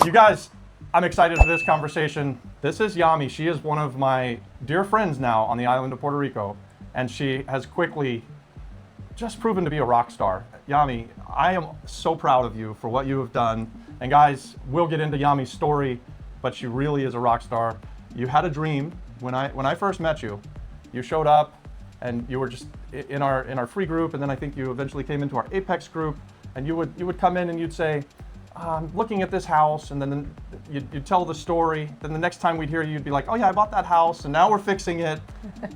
You guys, I'm excited for this conversation. This is Yami. She is one of my dear friends now on the island of Puerto Rico, and she has quickly just proven to be a rock star. Yami, I am so proud of you for what you have done. And guys, we'll get into Yami's story, but she really is a rock star. You had a dream when I first met you. You showed up and you were just in our free group, and then I think you eventually came into our Apex group, and you would come in and you'd say, I'm looking at this house, and then you'd tell the story. Then the next time we'd hear you, you'd be like, oh yeah, I bought that house and now we're fixing it.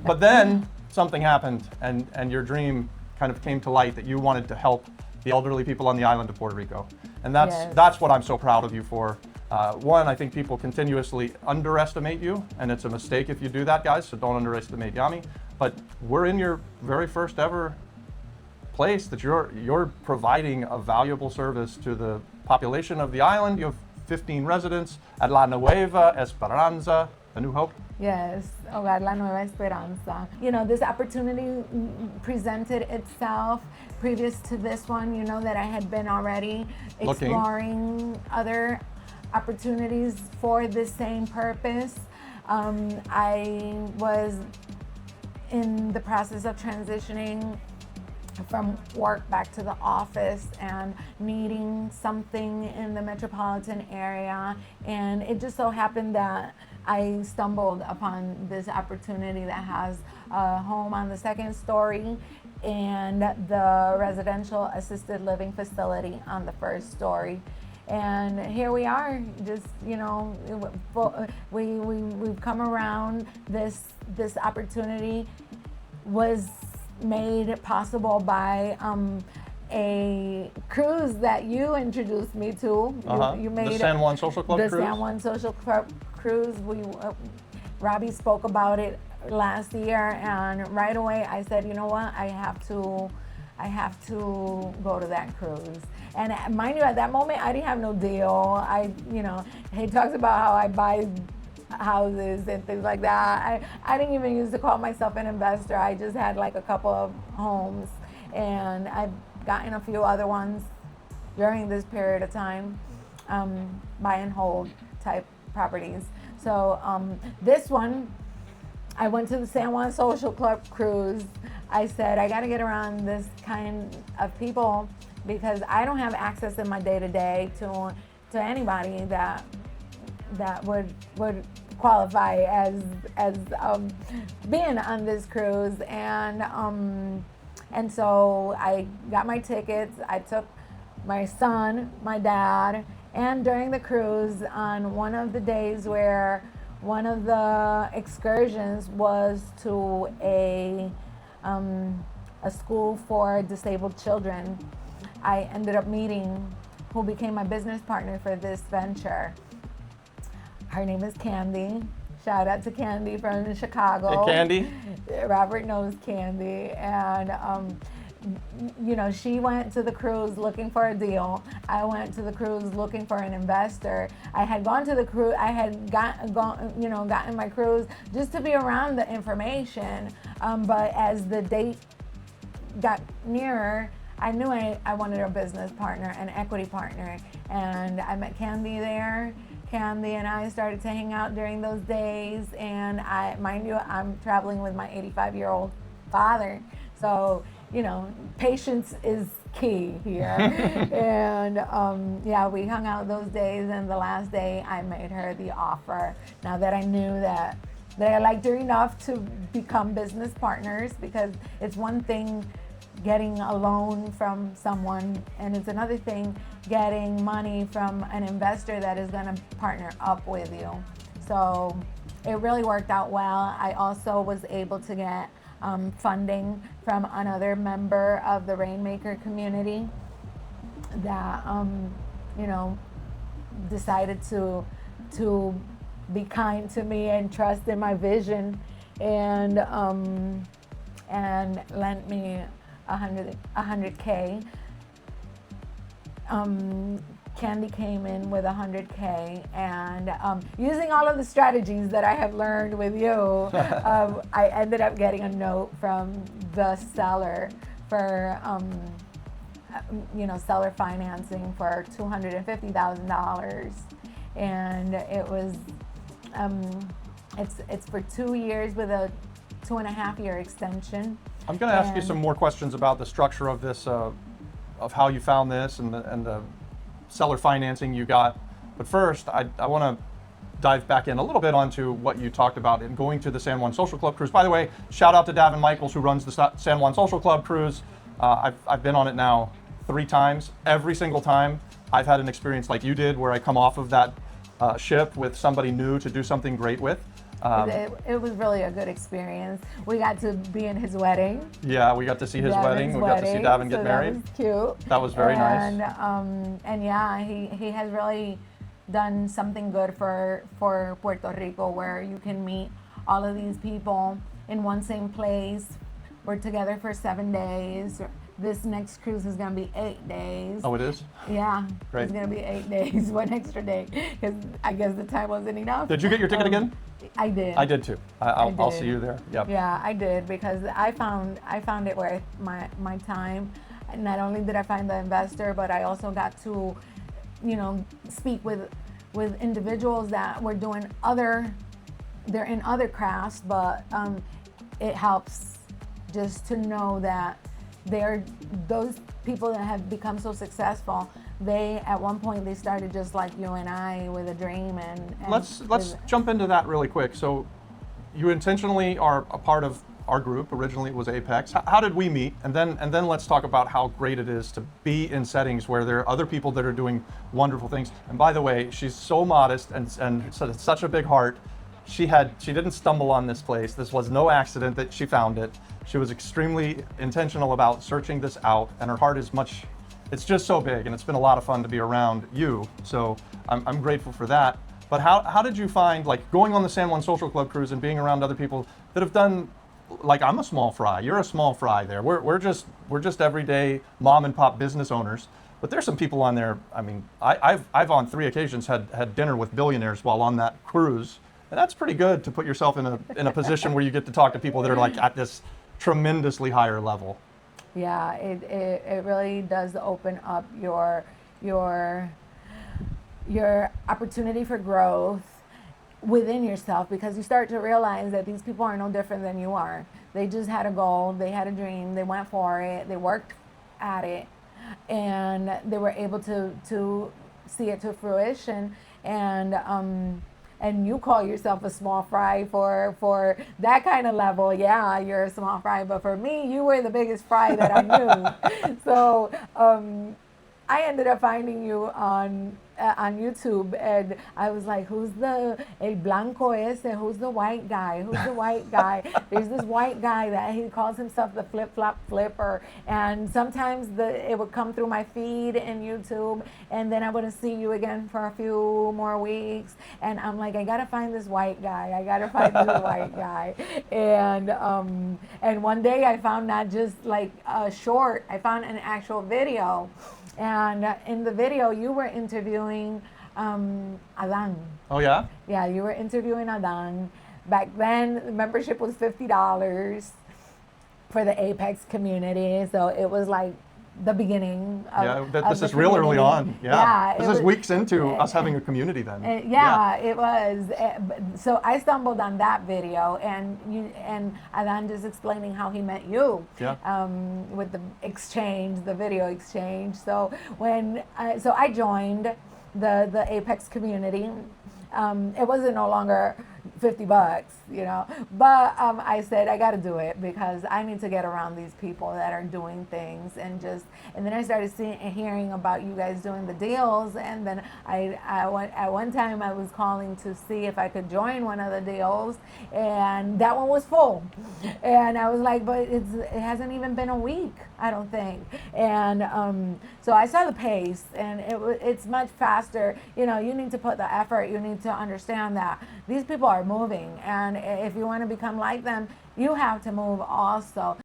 But then something happened and your dream kind of came to light that you wanted to help the elderly people on the island of Puerto Rico. And that's what I'm so proud of you for. One, I think people continuously underestimate you, and it's a mistake if you do that, guys, so don't underestimate Yami. But we're in your very first ever place that you're providing a valuable service to the population of the island. You have 15 residents at La Nueva Esperanza, A New Hope. Yes, Hogar La Nueva Esperanza. You know, this opportunity presented itself previous to this one, you know, that I had been already exploring other opportunities for the same purpose. I was in the process of transitioning from work back to the office and needing something in the metropolitan area, and it just so happened that I stumbled upon this opportunity that has a home on the second story and the residential assisted living facility on the first story. And here we are, just, you know, we've come around. This opportunity was made possible by a cruise that you introduced me to. You made the San Juan Social Club cruise? The San Juan Social Club cruise. Robbie spoke about it last year, and right away I said, you know what, I have to go to that cruise. And mind you, at that moment I didn't have no deal. He talks about how I buy houses and things like that. I didn't even used to call myself an investor. I just had like a couple of homes, and I've gotten a few other ones during this period of time, buy and hold type properties. So this one, I went to the San Juan Social Club cruise. I said, I got to get around this kind of people because I don't have access in my day-to-day to anybody that would qualify as being on this cruise. And so I got my tickets. I took my son, my dad, and during the cruise, on one of the days where one of the excursions was to a school for disabled children, I ended up meeting who became my business partner for this venture. Her name is Candy. Shout out to Candy from Chicago. Hey, Candy. Robert knows Candy. And, she went to the cruise looking for a deal. I went to the cruise looking for an investor. I had gone to the cruise. I had gotten my cruise just to be around the information. But as the date got nearer, I knew I wanted a business partner, an equity partner. And I met Candy there. Candy and I started to hang out during those days, and mind you, I'm traveling with my 85-year-old father, so patience is key here. And we hung out those days, and the last day I made her the offer. Now that I knew that I liked her enough to become business partners, because it's one thing getting a loan from someone, and it's another thing getting money from an investor that is going to partner up with you. So it really worked out well. I also was able to get funding from another member of the Rainmaker community that decided to be kind to me and trust in my vision, and lent me $100K. Candy came in with $100K, and using all of the strategies that I have learned with you, I ended up getting a note from the seller for seller financing for $250,000, and it was it's for 2 years with a 2.5-year extension. I'm going to ask you some more questions about the structure of this, of how you found this and the seller financing you got. But first, I want to dive back in a little bit onto what you talked about in going to the San Juan Social Club cruise. By the way, shout out to Davin Michaels, who runs the San Juan Social Club cruise. I've been on it now 3 times. Every single time I've had an experience like you did, where I come off of that ship with somebody new to do something great with. It was really a good experience. We got to be in his wedding. Yeah, we got to see his wedding. We got to see Davin get married. That was cute. That was very nice. And yeah, he has really done something good for Puerto Rico, where you can meet all of these people in one same place. We're together for 7 days. This next cruise is going to be 8 days. Oh, it is? Yeah. Great. It's going to be 8 days, 1 extra day, because I guess the time wasn't enough. Did you get your ticket again? I did. I did too. I'll see you there. Yep. Yeah, I did, because I found it worth my time. Not only did I find the investor, but I also got to, speak with individuals that were doing they're in other crafts, but it helps just to know that those people that have become so successful, they at one point they started just like you and I, with a dream. And let's jump into that really quick. So you intentionally are a part of our group. Originally it was Apex. How did we meet? And then let's talk about how great it is to be in settings where there are other people that are doing wonderful things. And by the way, she's so modest and such a big heart. She didn't stumble on this place. This was no accident that she found it. She was extremely intentional about searching this out, and her heart is it's just so big, and it's been a lot of fun to be around you. So I'm grateful for that. But how did you find, like, going on the San Juan Social Club cruise and being around other people that have done, like, I'm a small fry, you're a small fry there. We're just everyday mom and pop business owners. But there's some people on there. I mean, I've on 3 occasions had dinner with billionaires while on that cruise. And that's pretty good to put yourself in a position where you get to talk to people that are like at this tremendously higher level. Yeah, it really does open up your opportunity for growth within yourself, because you start to realize that these people are no different than you are. They just had a goal, they had a dream, they went for it, they worked at it, and they were able to see it to fruition. And you call yourself a small fry for that kind of level. Yeah, you're a small fry. But for me, you were the biggest fry that I knew. So I ended up finding you on YouTube, and I was like, who's el blanco ese? Who's the white guy? Who's the white guy? There's this white guy that he calls himself the flip-flop flipper, and sometimes it would come through my feed in YouTube, and then I wouldn't see you again for a few more weeks, and I'm like, I gotta find this white guy. I gotta find this white guy. And one day I found not just like a short, I found an actual video. And in the video, you were interviewing Adan. Oh, yeah? Yeah, you were interviewing Adan. Back then, the membership was $50 for the Apex community. So it was like the beginning of this is real early on. Yeah, this is weeks into us having a community then. It was. So I stumbled on that video, and Adan just explaining how he met you. Yeah. With the video exchange. So so I joined the Apex community. It wasn't no longer $50, but I said I got to do it because I need to get around these people that are doing things, and then I started hearing about you guys doing the deals, and then at one time I was calling to see if I could join one of the deals, and that one was full, and I was like, but it hasn't even been a week, I don't think, and so I saw the pace, and it's much faster. You need to put the effort. You need to understand that these people are moving, and if you want to become like them, you have to move also.